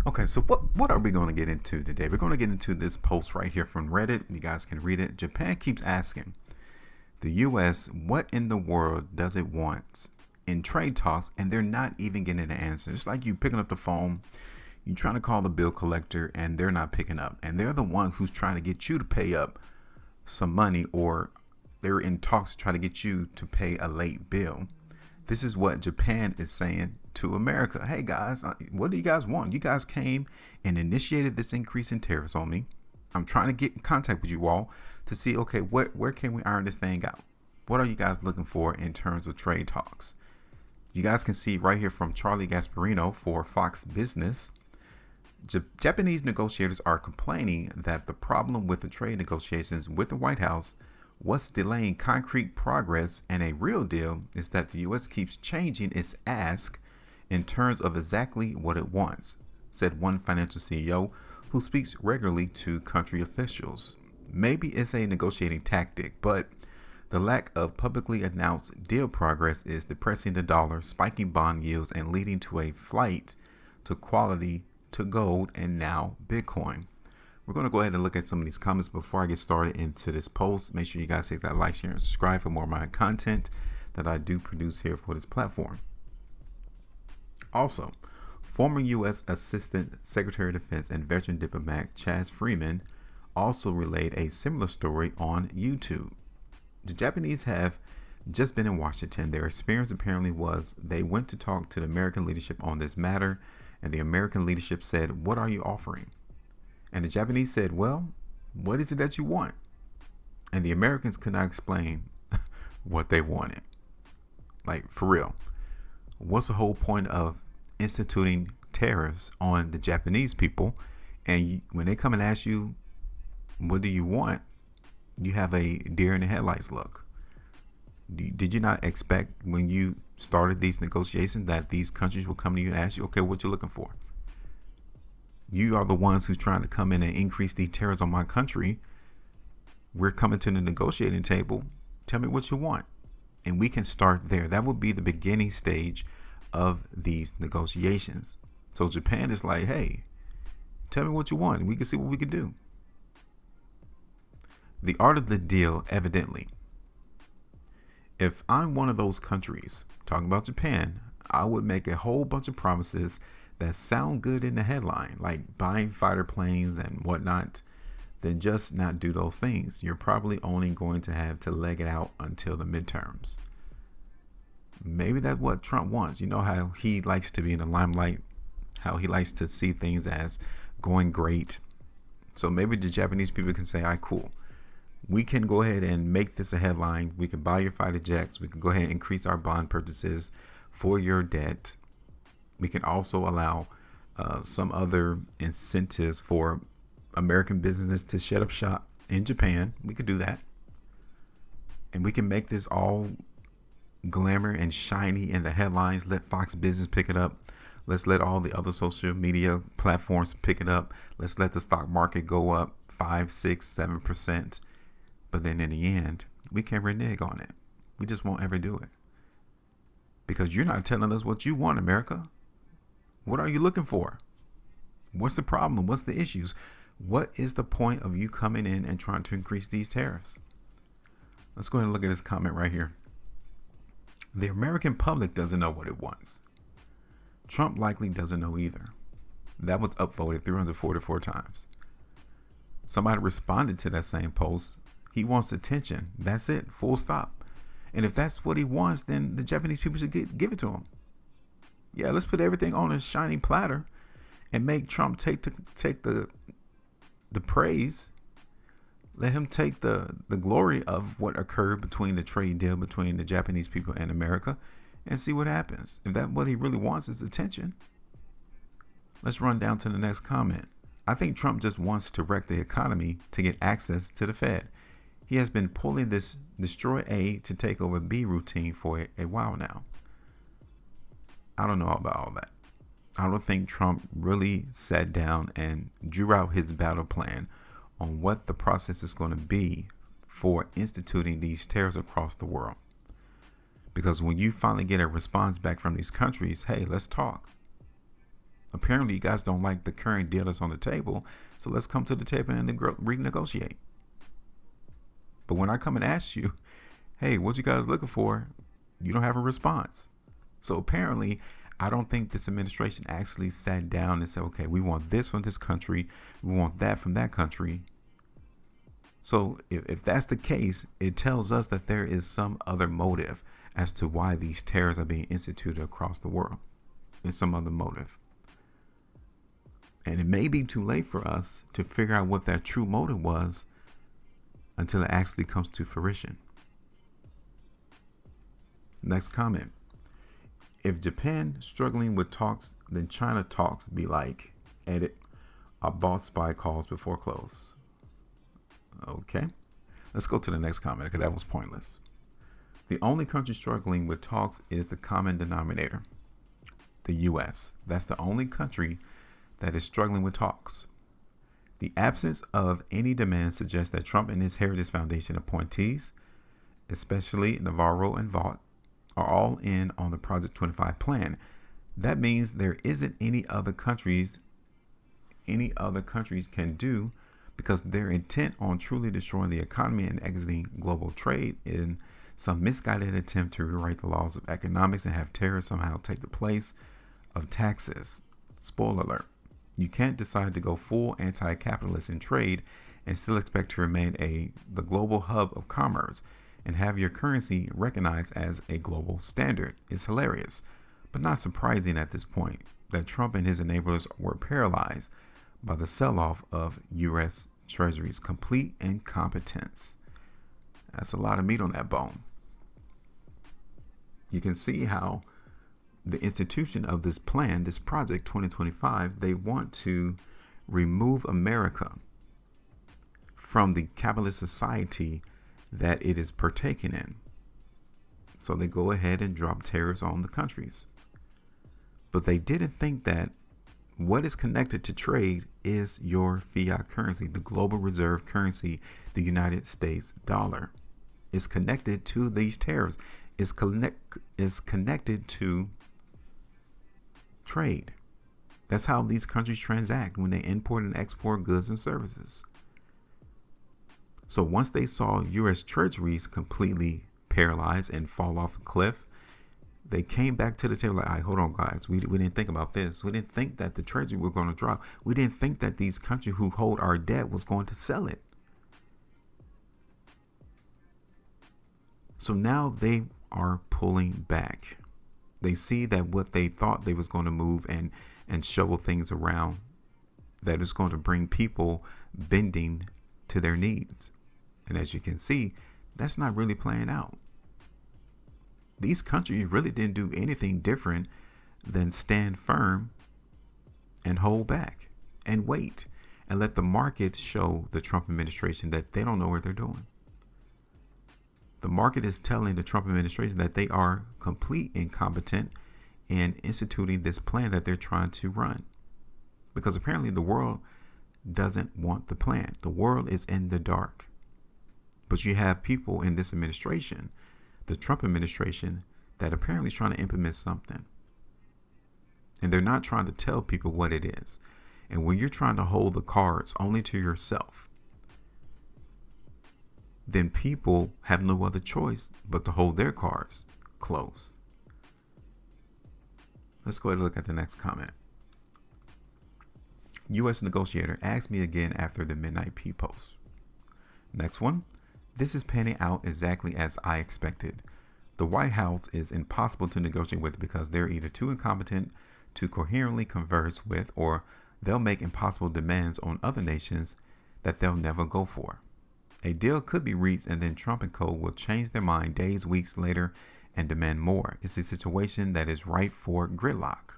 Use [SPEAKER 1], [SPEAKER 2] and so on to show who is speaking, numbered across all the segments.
[SPEAKER 1] Okay, so what are we going to get into today? We're going to get into this post right here from Reddit. You guys can read it. Japan keeps asking the U.S. what in the world does it want in trade talks, and they're not even getting an answer. It's like you picking up the phone, you trying to call the bill collector, and they're not picking up. And they're the ones who's trying to get you to pay up some money, or they're in talks to try to get you to pay a late bill. This is what Japan is saying to America. Hey guys, what do you guys want? You guys came and initiated this increase in tariffs on me. I'm trying to get in contact with you all to see, okay, where can we iron this thing out? What are you guys looking for in terms of trade talks? You guys can see right here from Charlie Gasparino for Fox Business. Japanese negotiators are complaining that the problem with the trade negotiations with the White House what's delaying concrete progress, and a real deal is that the U.S. keeps changing its ask in terms of exactly what it wants, said one financial CEO who speaks regularly to country officials. Maybe it's a negotiating tactic, but the lack of publicly announced deal progress is depressing the dollar, spiking bond yields, and leading to a flight to quality, to gold, and now Bitcoin. We're going to go ahead and look at some of these comments before I get started into this post. Make sure you guys hit that like, share, and subscribe for more of my content that I do produce here for this platform. Also, former U.S. Assistant Secretary of Defense and veteran diplomat Chaz Freeman also relayed a similar story on YouTube. The Japanese have just been in Washington. Their experience apparently was they went to talk to the American leadership on this matter, and the American leadership said, "What are you offering?" And the Japanese said, "Well, what is it that you want?" And the Americans could not explain what they wanted. Like, for real. What's the whole point of instituting tariffs on the Japanese people? And when they come and ask you, what do you want? You have a deer in the headlights look. Did you not expect when you started these negotiations that these countries will come to you and ask you, okay, what you looking for? You are the ones who's trying to come in and increase these tariffs on my country. We're coming to the negotiating table. Tell me what you want. And we can start there. That would be the beginning stage of these negotiations. So Japan is like, hey, tell me what you want, and we can see what we can do. The art of the deal, evidently. If I'm one of those countries, talking about Japan, I would make a whole bunch of promises that sound good in the headline, like buying fighter planes and whatnot, then just not do those things. You're probably only going to have to leg it out until the midterms. Maybe that's what Trump wants. You know how he likes to be in the limelight, how he likes to see things as going great. So maybe the Japanese people can say, all right, cool. We can go ahead and make this a headline. We can buy your fighter jets. We can go ahead and increase our bond purchases for your debt. We can also allow some other incentives for American businesses to shut up shop in Japan. We could do that. And we can make this all glamour and shiny in the headlines. Let Fox Business pick it up. Let's let all the other social media platforms pick it up. Let's let the stock market go up 5, 6, 7%. But then in the end, we can renege on it. We just won't ever do it. Because you're not telling us what you want, America. What are you looking for? What's the problem? What's the issues? What is the point of you coming in and trying to increase these tariffs? Let's go ahead and look at this comment right here. The American public doesn't know what it wants. Trump likely doesn't know either. That was upvoted 344 times. Somebody responded to that same post. He wants attention. That's it. Full stop. And if that's what he wants, then the Japanese people should give it to him. Yeah, let's put everything on a shining platter and make Trump take the praise. Let him take the glory of what occurred between the trade deal between the Japanese people and America, and see what happens. If that's what he really wants is attention. Let's run down to the next comment. I think Trump just wants to wreck the economy to get access to the Fed. He has been pulling this destroy A to take over B routine for a while now. I don't know about all that. I don't think Trump really sat down and drew out his battle plan on what the process is going to be for instituting these tariffs across the world. Because when you finally get a response back from these countries, hey, let's talk. Apparently, you guys don't like the current deal that's on the table, so let's come to the table and renegotiate. But when I come and ask you, hey, what you guys looking for? You don't have a response. So apparently, I don't think this administration actually sat down and said, okay, we want this from this country, we want that from that country. So if that's the case, it tells us that there is some other motive as to why these tariffs are being instituted across the world. There's some other motive. And it may be too late for us to figure out what that true motive was until it actually comes to fruition. Next comment. If Japan struggling with talks, then China talks be like, edit, I bought spy calls before close. Okay, let's go to the next comment because that was pointless. The only country struggling with talks is the common denominator, the US. That's the only country that is struggling with talks. The absence of any demand suggests that Trump and his Heritage Foundation appointees, especially Navarro and Vaught, are all in on the Project 25 plan. That means there isn't any other countries can do, because they're intent on truly destroying the economy and exiting global trade in some misguided attempt to rewrite the laws of economics and have tariffs somehow take the place of taxes. Spoiler alert. You can't decide to go full anti-capitalist in trade and still expect to remain the global hub of commerce and have your currency recognized as a global standard. It's hilarious, but not surprising at this point that Trump and his enablers were paralyzed by the sell-off of U.S. Treasury's complete incompetence. That's a lot of meat on that bone. You can see how the institution of this plan, this Project 2025, they want to remove America from the capitalist society that it is partaking in. So they go ahead and drop tariffs on the countries. But they didn't think that what is connected to trade is your fiat currency, the global reserve currency, the United States dollar. Is connected to these tariffs, is connected to trade. That's how these countries transact when they import and export goods and services. So once they saw U.S. treasuries completely paralyzed and fall off a cliff, they came back to the table like, all right, hold on, guys. We didn't think about this. We didn't think that the treasury were going to drop. We didn't think that these countries who hold our debt was going to sell it. So now they are pulling back. They see that what they thought they was going to move and shovel things around, that is going to bring people bending to their needs. And as you can see, that's not really playing out. These countries really didn't do anything different than stand firm and hold back and wait and let the market show the Trump administration that they don't know what they're doing. The market is telling the Trump administration that they are complete incompetent in instituting this plan that they're trying to run. Because apparently the world doesn't want the plan. The world is in the dark. But you have people in this administration, the Trump administration, that apparently is trying to implement something. And they're not trying to tell people what it is. And when you're trying to hold the cards only to yourself, then people have no other choice but to hold their cards close. Let's go ahead and look at the next comment. U.S. negotiator asked me again after the midnight P post. Next one. This is panning out exactly as I expected. The White House is impossible to negotiate with because they're either too incompetent to coherently converse with, or they'll make impossible demands on other nations that they'll never go for. A deal could be reached and then Trump and co. will change their mind days, weeks later and demand more. It's a situation that is ripe for gridlock.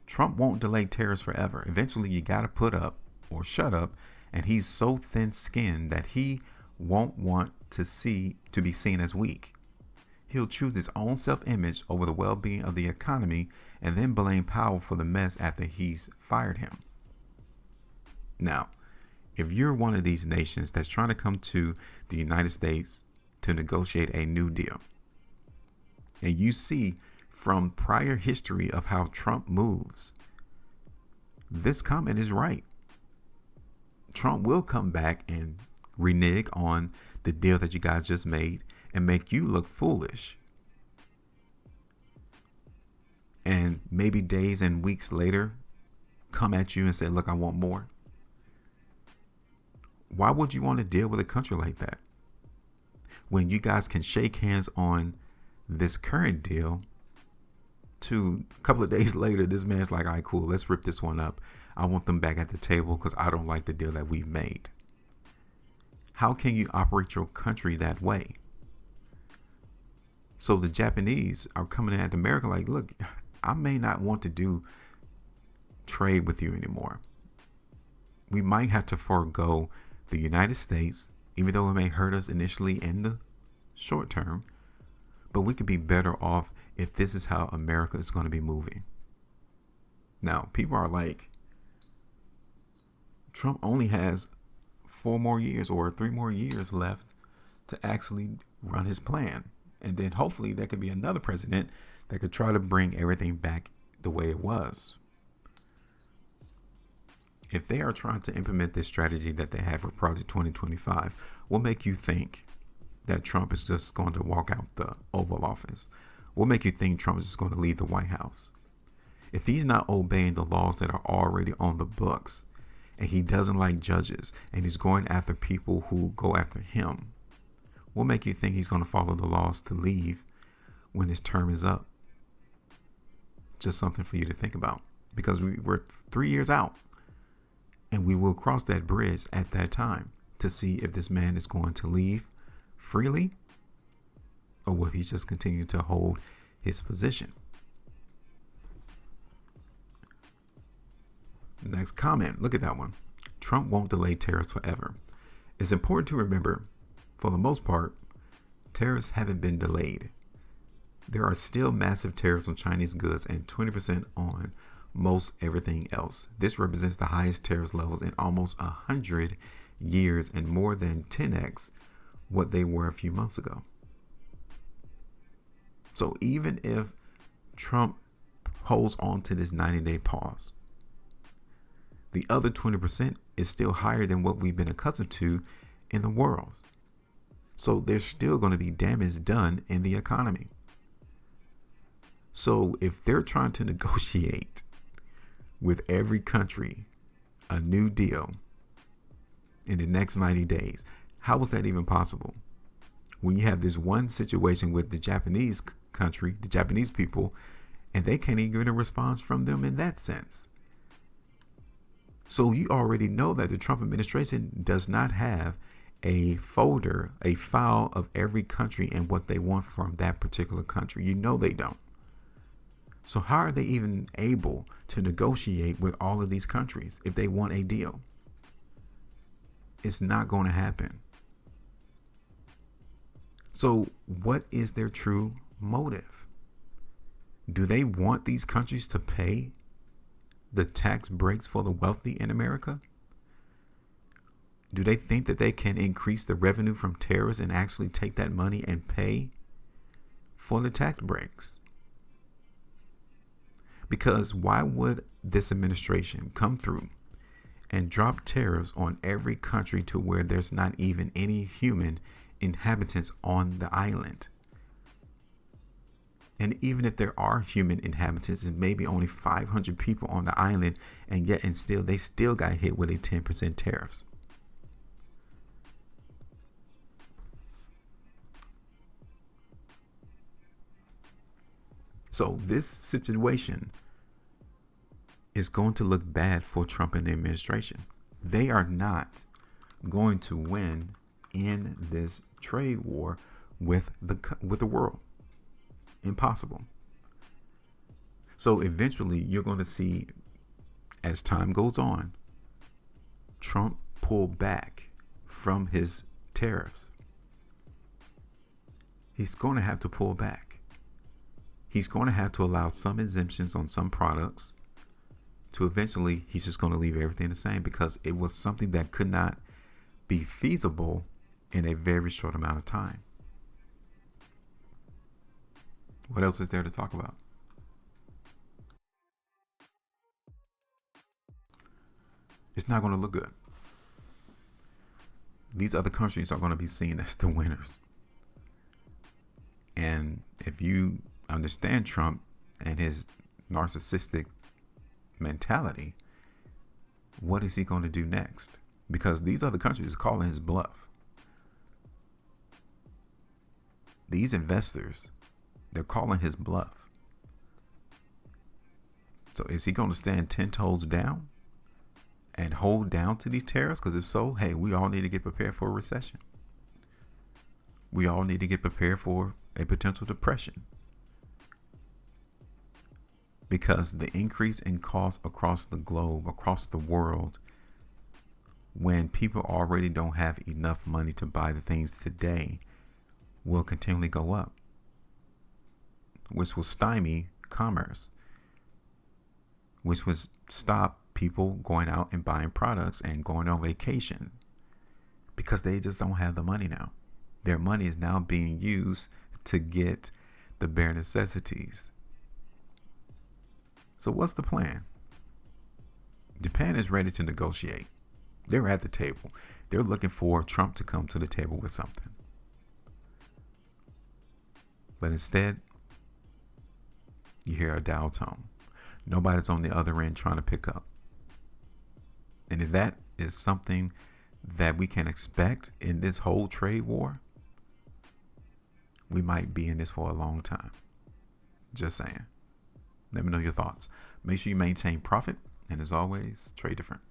[SPEAKER 1] Trump won't delay tariffs forever. Eventually you got to put up or shut up, and he's so thin-skinned that he won't want to be seen as weak. He'll choose his own self-image over the well-being of the economy and then blame Powell for the mess after he's fired him. Now, if you're one of these nations that's trying to come to the United States to negotiate a new deal, and you see from prior history of how Trump moves, this comment is right. Trump will come back and renege on the deal that you guys just made and make you look foolish. And maybe days and weeks later, come at you and say, look, I want more. Why would you want to deal with a country like that when you guys can shake hands on this current deal? To a couple of days later, this man's like, all right, cool, let's rip this one up. I want them back at the table because I don't like the deal that we've made. How can you operate your country that way? So the Japanese are coming at America like, look, I may not want to do trade with you anymore. We might have to forego the United States, even though it may hurt us initially in the short term, but we could be better off if this is how America is going to be moving. Now, people are like, Trump only has 4 more years or 3 more years left to actually run his plan. And then hopefully there could be another president that could try to bring everything back the way it was. If they are trying to implement this strategy that they have for Project 2025, what make you think that Trump is just going to walk out the Oval Office? What make you think Trump is just going to leave the White House? If he's not obeying the laws that are already on the books, and he doesn't like judges, and he's going after people who go after him, what make you think he's going to follow the laws to leave when his term is up? Just something for you to think about, because we're 3 years out, and we will cross that bridge at that time to see if this man is going to leave freely, or will he just continue to hold his position? Next comment, look at that one. Trump won't delay tariffs forever. It's important to remember, for the most part, tariffs haven't been delayed. There are still massive tariffs on Chinese goods and 20% on most everything else. This represents the highest tariffs levels in almost 100 years and more than 10x what they were a few months ago. So even if Trump holds on to this 90-day pause, the other 20% is still higher than what we've been accustomed to in the world. So there's still going to be damage done in the economy. So if they're trying to negotiate with every country a new deal in the next 90 days, how is that even possible? When you have this one situation with the Japanese country, the Japanese people, and they can't even get a response from them in that sense. So you already know that the Trump administration does not have a folder, a file of every country and what they want from that particular country. You know they don't. So how are they even able to negotiate with all of these countries if they want a deal? It's not going to happen. So what is their true motive? Do they want these countries to pay the tax breaks for the wealthy in America? Do they think that they can increase the revenue from tariffs and actually take that money and pay for the tax breaks? Because why would this administration come through and drop tariffs on every country to where there's not even any human inhabitants on the island? And even if there are human inhabitants, it's maybe only 500 people on the island, and yet and still they still got hit with a 10% tariffs. So this situation is going to look bad for Trump and the administration. They are not going to win in this trade war with the world. Impossible. So eventually you're going to see, as time goes on, Trump pull back from his tariffs. He's going to have to pull back. He's going to have to allow some exemptions on some products to eventually he's just going to leave everything the same, because it was something that could not be feasible in a very short amount of time. What else is there to talk about? It's not going to look good. These other countries are going to be seen as the winners. And if you understand Trump and his narcissistic mentality, what is he going to do next? Because these other countries are calling his bluff. These investors, they're calling his bluff. So is he going to stand 10 toes down and hold down to these tariffs? Because if so, hey, we all need to get prepared for a recession. We all need to get prepared for a potential depression. Because the increase in costs across the globe, across the world, when people already don't have enough money to buy the things today, will continually go up, which will stymie commerce, which would stop people going out and buying products and going on vacation, because they just don't have the money now. Their money is now being used to get the bare necessities. So what's the plan? Japan is ready to negotiate. They're at the table. They're looking for Trump to come to the table with something. But instead, you hear a dial tone. Nobody's on the other end trying to pick up. And if that is something that we can expect in this whole trade war, we might be in this for a long time. Just saying. Let me know your thoughts. Make sure you maintain profit. And as always, trade different.